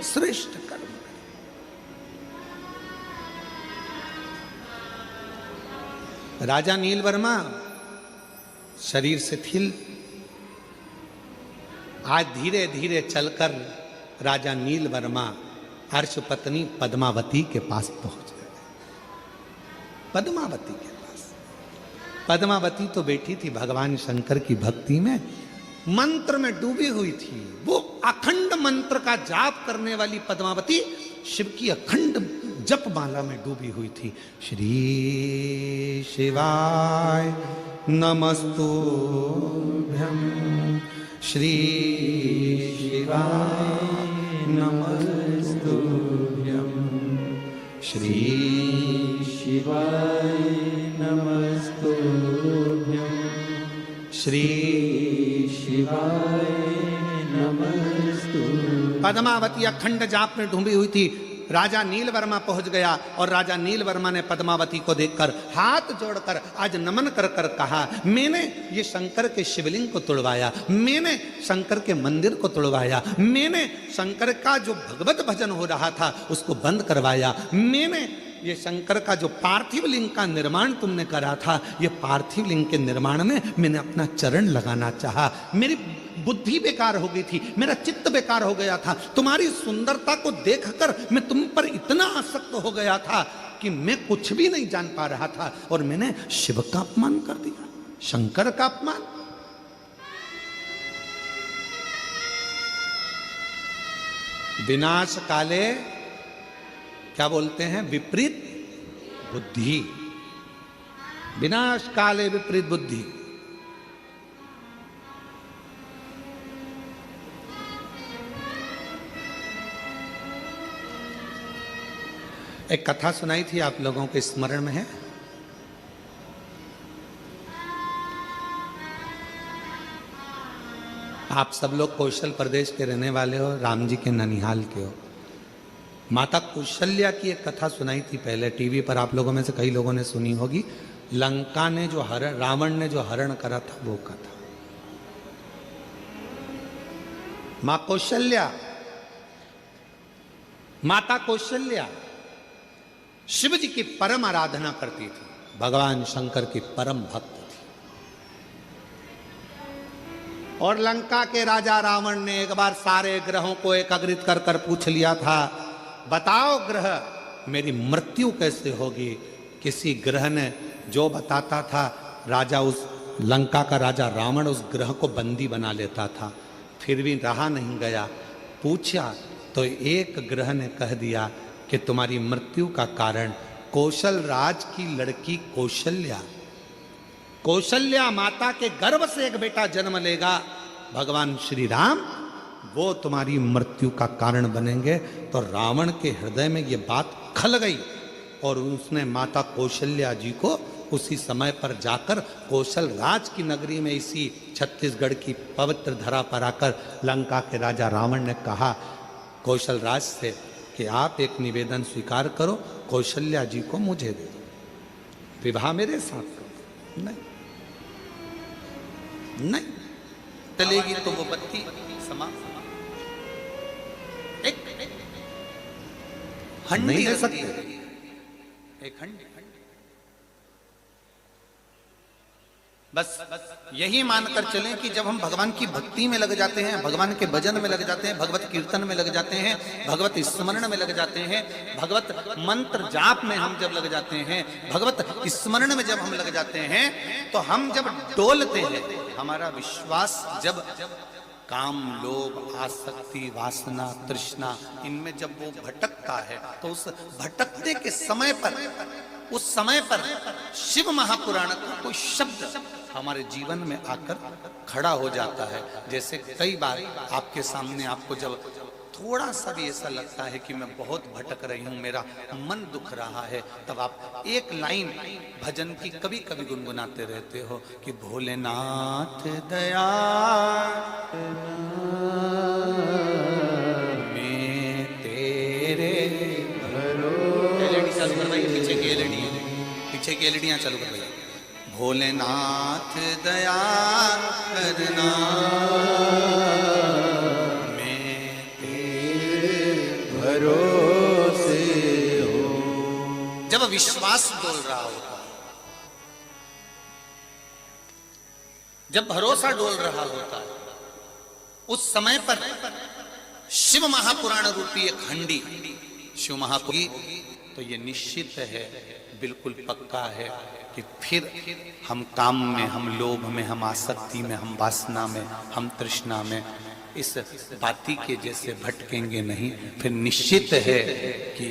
श्रेष्ठ कर्म करें। राजा नीलवर्मा शरीर शिथिल, आज धीरे धीरे चलकर राजा नीलवर्मा हर्ष पत्नी पद्मावती के पास पहुंच गए। पद्मावती के पास, पद्मावती तो बैठी थी भगवान शंकर की भक्ति में, मंत्र में डूबी हुई थी। वो अखंड मंत्र का जाप करने वाली पद्मावती शिव की अखंड जप माला में डूबी हुई थी। श्री शिवाय नमस्तुभ्यं, श्री शिवाय नमस्तुभ्यं, श्री शिवाय नमस्तुभ्यं, श्री शिवाय नमस्तुभ्यं। पद्मावती अखंड जाप में डूबी हुई थी। राजा नीलवर्मा पहुंच गया और राजा नीलवर्मा ने पद्मावती को देखकर हाथ जोड़कर आज नमन कर कर कहा, मैंने ये शंकर के शिवलिंग को तोड़वाया, मैंने शंकर के मंदिर को तोड़वाया, मैंने शंकर का जो भगवत भजन हो रहा था उसको बंद करवाया, मैंने ये शंकर का जो पार्थिव लिंग का निर्माण तुमने करा था, ये पार्थिव लिंग के निर्माण में मैंने अपना चरण लगाना चाहा। मेरी बुद्धि बेकार हो गई थी, मेरा चित्त बेकार हो गया था। तुम्हारी सुंदरता को देखकर मैं तुम पर इतना आसक्त हो गया था कि मैं कुछ भी नहीं जान पा रहा था और मैंने शिव का अपमान कर दिया, शंकर का अपमान। विनाश काले क्या बोलते हैं? विपरीत बुद्धि। विनाश काले विपरीत बुद्धि। एक कथा सुनाई थी, आप लोगों के स्मरण में है? आप सब लोग कौशल प्रदेश के रहने वाले हो, राम जी के ननिहाल के हो। माता कौशल्या की एक कथा सुनाई थी पहले टीवी पर, आप लोगों में से कई लोगों ने सुनी होगी। लंका ने जो हरण, रावण ने जो हरण करा था वो कथा। मां कौशल्या, माता कौशल्या शिव जी की परम आराधना करती थी, भगवान शंकर की परम भक्त थी। और लंका के राजा रावण ने एक बार सारे ग्रहों को एकत्रित कर कर पूछ लिया था, बताओ ग्रह मेरी मृत्यु कैसे होगी। किसी ग्रह ने जो बताता था, राजा उस लंका का राजा रावण उस ग्रह को बंदी बना लेता था। फिर भी रहा नहीं गया, पूछा तो एक ग्रह ने कह दिया कि तुम्हारी मृत्यु का कारण कौशल राज की लड़की कौशल्या, कौशल्या माता के गर्भ से एक बेटा जन्म लेगा, भगवान श्री राम, वो तुम्हारी मृत्यु का कारण बनेंगे। तो रावण के हृदय में ये बात खल गई और उसने माता कौशल्या जी को उसी समय पर जाकर कौशल राज की नगरी में, इसी छत्तीसगढ़ की पवित्र धरा पर आकर लंका के राजा रावण ने कहा कौशल राज से कि आप एक निवेदन स्वीकार करो, कौशल्या जी को मुझे दे दो, विवाह मेरे साथ करो। नहीं नहीं चलेगी तो वो बत्ती समा एक हंडी नहीं दे सकते, एक हंडी। बस यही मानकर चलें कि जब हम भगवान की भक्ति में लग जाते हैं, भगवान के भजन में लग जाते हैं, भगवत कीर्तन में लग जाते हैं, भगवत स्मरण में लग जाते हैं, भगवत मंत्र जाप में हम जब लग जाते हैं, भगवत स्मरण में जब हम लग जाते हैं, तो हम जब डोलते हैं, हमारा विश्वास जब काम, लोभ, आसक्ति, वासना, तृष्णा, इनमें जब वो भटकता है, तो उस भटकने के समय पर, उस समय पर शिव महापुराण का कोई शब्द हमारे जीवन में आकर खड़ा हो जाता है। जैसे कई बार आपके सामने आपको जब थोड़ा सा भी ऐसा लगता है कि मैं बहुत भटक रही हूं, मेरा मन दुख रहा है, तब आप एक लाइन भजन की कभी कभी गुनगुनाते रहते हो कि भोलेनाथ दया मैं तेरे भरोसे। चालू करवाइए, पीछे की एलईडी, पीछे की एलईडियां चालू करवाइए। भोलेनाथ दया करना मैं तेरे विश्वास डोल रहा होता है, जब भरोसा डोल रहा होता है, उस समय पर शिव महापुराण रूपी एक हंडी शिव महापुरी, तो ये निश्चित है, बिल्कुल पक्का है कि फिर हम काम में, हम लोभ में, हम आसक्ति में, हम वासना में, हम तृष्णा में इस बाती के जैसे भटकेंगे नहीं। फिर निश्चित है कि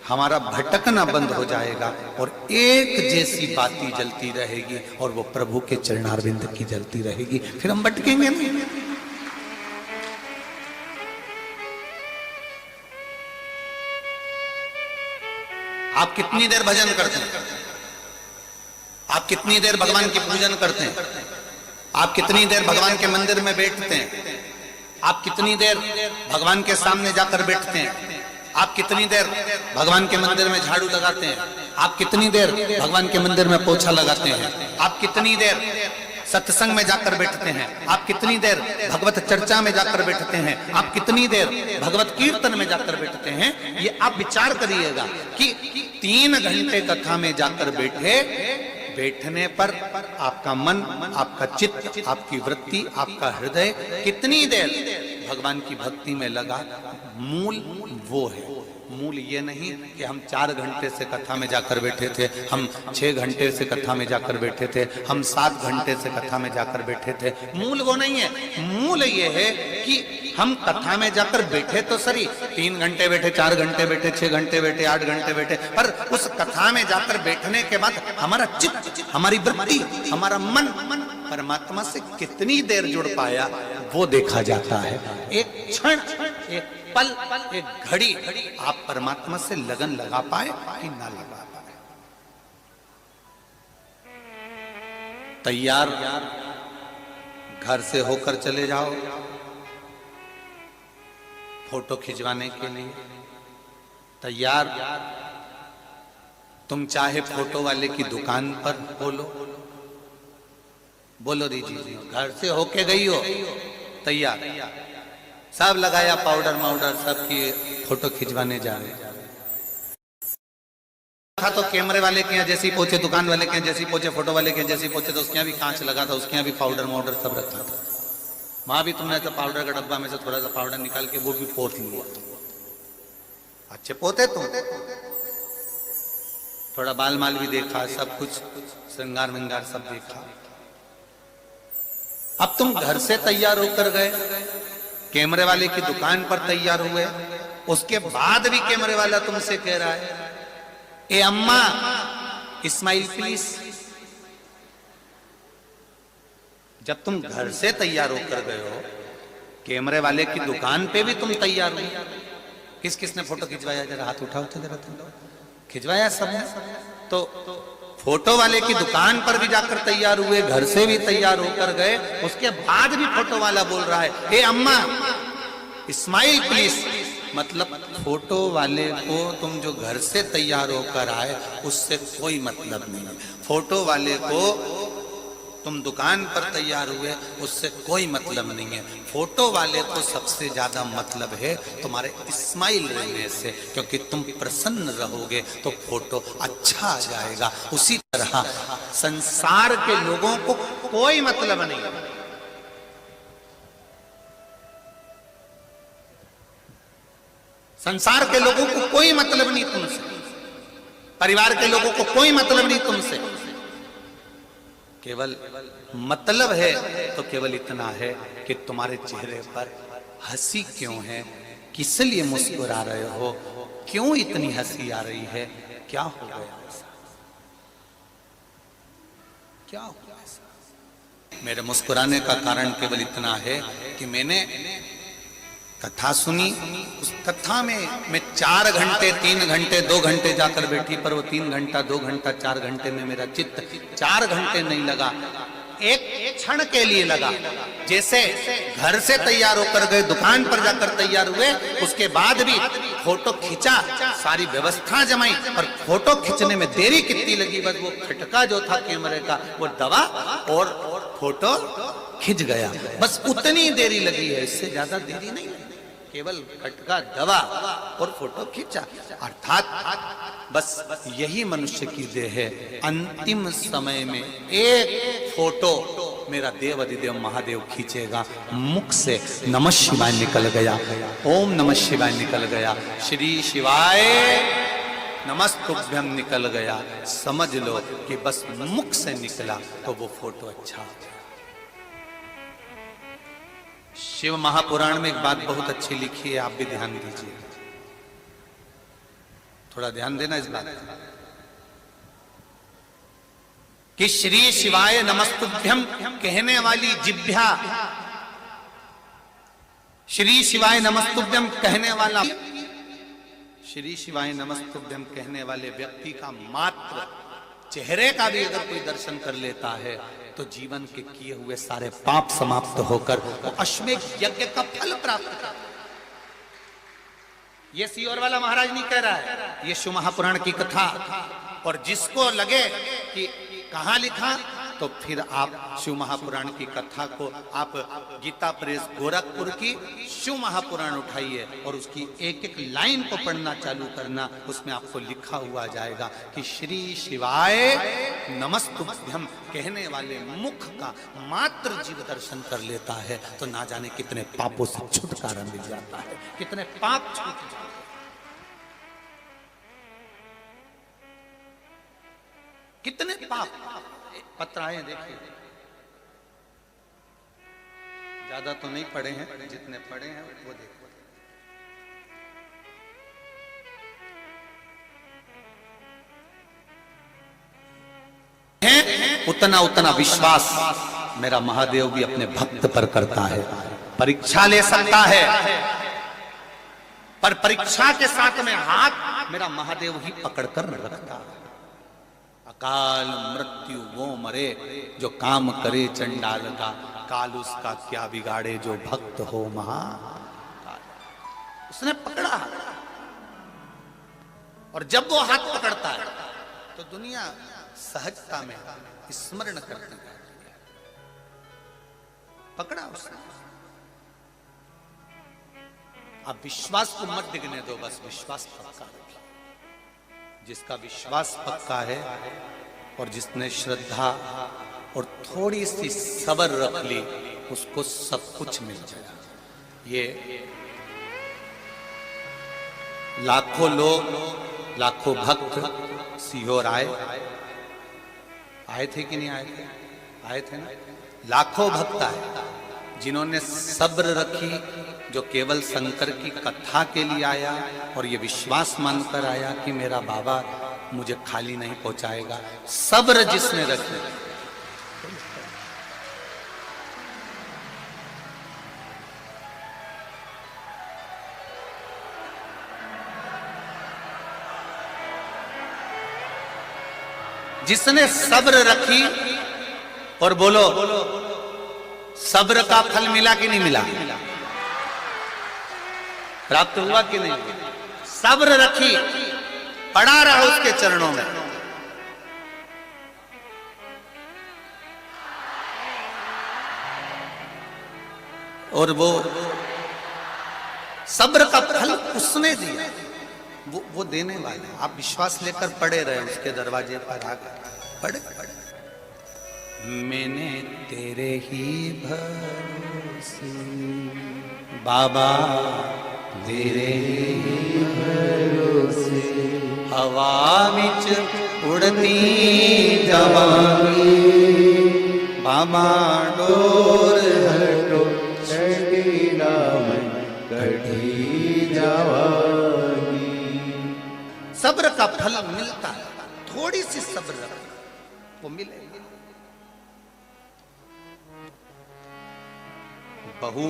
हमारा भटकना बंद हो जाएगा और एक जैसी बाती जलती रहेगी और वो प्रभु के चरणारविंद की जलती रहेगी, फिर हम भटकेंगे नहीं। आप कितनी देर भजन करते हैं? आप कितनी देर भगवान की पूजन करते हैं? आप कितनी देर भगवान के मंदिर में बैठते हैं? आप कितनी देर भगवान के सामने जाकर बैठते हैं? आप कितनी देर भगवान के मंदिर में झाड़ू लगाते हैं? आप कितनी देर भगवान के मंदिर में पोछा लगाते हैं? आप कितनी देर सत्संग में जाकर बैठते हैं? आप कितनी देर भगवत चर्चा में जाकर बैठते हैं? आप कितनी देर भगवत कीर्तन में जाकर बैठते हैं? ये आप विचार करिएगा कि 3 घंटे कथा में जाकर बैठने पर आपका मन, आपका चित्त, आपकी वृत्ति, आपका हृदय कितनी देर भगवान की भक्ति में लगा, मूल वो है। मूल ये नहीं कि हम 4 घंटे से कथा में जाकर बैठे थे, हम 6 घंटे से कथा में जाकर बैठे थे, हम 7 घंटे से कथा में जाकर बैठे थे। मूल वो नहीं है। मूल ये है कि हम कथा में जाकर बैठे तो सही, 3 घंटे बैठे, 4 घंटे बैठे, 6 घंटे बैठे, 8 घंटे बैठे, पर उस कथा में जाकर बैठने के बाद हमारा चित्त, हमारी वृत्ति, हमारा मन परमात्मा से कितनी देर जुड़ पाया, वो देखा जाता है। एक क्षण, एक पल, एक घड़ी आप परमात्मा से लगन लगा पाए कि ना लगा पाए। तैयार घर से होकर चले जाओ फोटो खिंचवाने के लिए, तैयार तुम चाहे फोटो वाले की दुकान पर बोलो दीजिए, घर से होके गई हो तैयार, सब लगाया पाउडर माउडर, सब की फोटो खिंचवाने जा रहे था। तो कैमरे वाले के यहाँ जैसी पहुंचे, दुकान वाले के यहाँ जैसी पहुंचे, फोटो वाले के यहाँ जैसी पहुंचे, तो उसके यहाँ भी कांच लगा था, उसके यहाँ भी पाउडर माउडर सब रखा था। वहां भी तुमने तो पाउडर का डब्बा में से थोड़ा सा पाउडर निकाल के वो भी पोत लिया। अच्छे पोते तुम, थोड़ा बाल माल भी देखा, सब कुछ श्रृंगार विंगार सब देखा। अब तुम घर से तैयार होकर गए, कैमरे वाले की दुकान पर तैयार हुए, उसके बाद भी कैमरे वाला तुमसे कह रहा है, ए अम्मा स्माइल प्लीज। जब तुम घर से तैयार होकर गए हो, कैमरे वाले की दुकान पे भी तुम तैयार हुए, किस किसने फोटो खिंचवाया? जरा हाथ उठाओ तो जरा, तुम खिंचवाया सबने? तो फोटो वाले की दुकान पर भी जाकर तैयार हुए, घर से भी तैयार होकर गए, उसके बाद भी फोटो वाला बोल रहा है, ए अम्मा स्माइल प्लीज। मतलब फोटो वाले को तुम जो घर से तैयार होकर आए उससे कोई मतलब नहीं है, फोटो वाले को तुम दुकान पर तैयार हुए उससे कोई मतलब नहीं है। फोटो वाले को सबसे ज्यादा मतलब है तुम्हारे स्माइल रहने से, क्योंकि तुम प्रसन्न रहोगे तो फोटो अच्छा आ जाएगा। उसी तरह संसार के लोगों को कोई मतलब नहीं है, संसार के लोगों को कोई मतलब नहीं तुमसे, परिवार के लोगों को कोई मतलब नहीं तुमसे। केवल मतलब है तो केवल इतना है कि तुम्हारे चेहरे पर हंसी क्यों है, किस लिए मुस्कुरा रहे हो, क्यों इतनी हंसी आ रही है, क्या हो गया ऐसा, क्या हो गया ऐसा? मेरे मुस्कुराने का कारण केवल इतना है कि मैंने कथा सुनी, उस कथा में मैं 4 घंटे 3 घंटे 2 घंटे जाकर बैठी, पर वो 3 घंटा 2 घंटा 4 घंटे में मेरा चित्त 4 घंटे नहीं लगा, एक क्षण के लिए लगा। जैसे घर से तैयार होकर गए, दुकान पर जाकर तैयार हुए, उसके बाद भी फोटो खींचा, सारी व्यवस्था जमाई, पर फोटो खींचने में देरी कितनी लगी, बस वो खटका जो था कैमरे का वो दबा और फोटो खिंच गया, बस उतनी देरी लगी है, इससे ज्यादा देरी नहीं लगी। केवल खटका दबा और फोटो खींचा। अर्थात बस यही मनुष्य की देह है। अंतिम समय में एक फोटो मेरा देव अधिदेव महादेव खींचेगा, मुख से नमः शिवाय निकल गया, ओम नमः शिवाय निकल गया, श्री शिवाय नमस्तुभ्यम निकल गया, समझ लो कि बस मुख से निकला तो वो फोटो अच्छा हो गया। शिव महापुराण में एक बात बहुत अच्छी लिखी है, आप भी ध्यान दीजिए, थोड़ा ध्यान देना इस बात कि श्री शिवाय नमस्तुभ्यम कहने वाली जिह्वा, श्री शिवाय नमस्तुभ्यम कहने वाला, श्री शिवाय नमस्तुभ्यम कहने वाले व्यक्ति का मात्र चेहरे का भी अगर कोई दर्शन कर लेता है तो जीवन के किए हुए सारे पाप समाप्त होकर वो अश्वमेध यज्ञ का फल प्राप्त करता है। ये सियोर वाला महाराज नहीं कह रहा है, ये शिव महापुराण की कथा। और जिसको लगे कि कहां लिखा, तो फिर आप शिव महापुराण की कथा को आप गीता प्रेस गोरखपुर की शिव महापुराण उठाइए और उसकी एक एक लाइन को पढ़ना चालू करना, उसमें आपको लिखा हुआ जाएगा कि श्री शिवाय नमस्तुभ्यम कहने वाले मुख का मात्र जीव दर्शन कर लेता है तो ना जाने कितने पापों से छुटकारा मिल जाता है, कितने पाप छूट जाते हैं। कितने पाप पत्र आए देखिए, ज्यादा तो नहीं पढ़े हैं, जितने पढ़े हैं वो देखो। उतना उतना विश्वास मेरा महादेव भी अपने भक्त पर करता है। परीक्षा ले सकता है पर परीक्षा के साथ में हाथ मेरा महादेव ही पकड़कर रखता है। अकाल मृत्यु वो मरे जो काम करे चंडाल का, काल उसका क्या बिगाड़े जो भक्त हो महाकाल। उसने पकड़ा और जब वो हाथ पकड़ता है तो दुनिया सहजता में स्मरण करती है, पकड़ा उसने। आप विश्वास को मत डिगने दो, बस विश्वास पक्का रखिए। जिसका विश्वास पक्का है और जिसने श्रद्धा और थोड़ी सी सब्र रख ली, उसको सब कुछ मिल जाएगा। ये लाखों लोग, लाखों भक्त सीहोर आए थे कि नहीं आए थे? आए थे ना। लाखों भक्त आए जिन्होंने सब्र रखी, जो केवल शंकर की कथा के लिए आया और ये विश्वास मानकर आया कि मेरा बाबा मुझे खाली नहीं पहुंचाएगा। सब्र जिसने रखी, जिसने सब्र रखी, और बोलो सब्र का फल मिला कि नहीं मिला? प्राप्त हुआ कि नहीं? सब्र रखी, पड़ा रहा उसके चरणों में। और वो सब्र का फल उसने दिया, वो देने वाला। आप विश्वास लेकर पड़े रहे उसके दरवाजे पर आकर, पड़े पड़े। मैंने तेरे ही भरोसे बाबा, तेरे ही भरोसे हवा विच उड़ती जावांगी, बाबा डोर हटो छड़ी नाम कढ़ी जावांगी। सब्र का फल मिलता है, थोड़ी सी सब्र रखो वो मिलेगा। बहू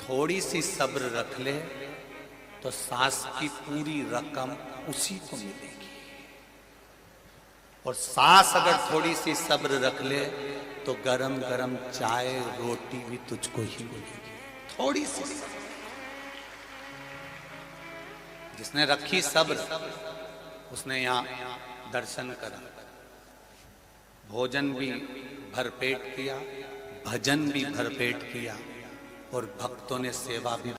थोड़ी सी सब्र रख ले तो सास की पूरी रकम उसी को मिलेगी, और सास अगर थोड़ी सी सब्र रख ले तो गरम गरम चाय रोटी भी तुझको ही मिलेगी। थोड़ी सी जिसने रखी सब्र, उसने यहाँ दर्शन करा, भोजन भी भरपेट किया, भजन भी भरपेट किया, और भक्तों ने सेवा भी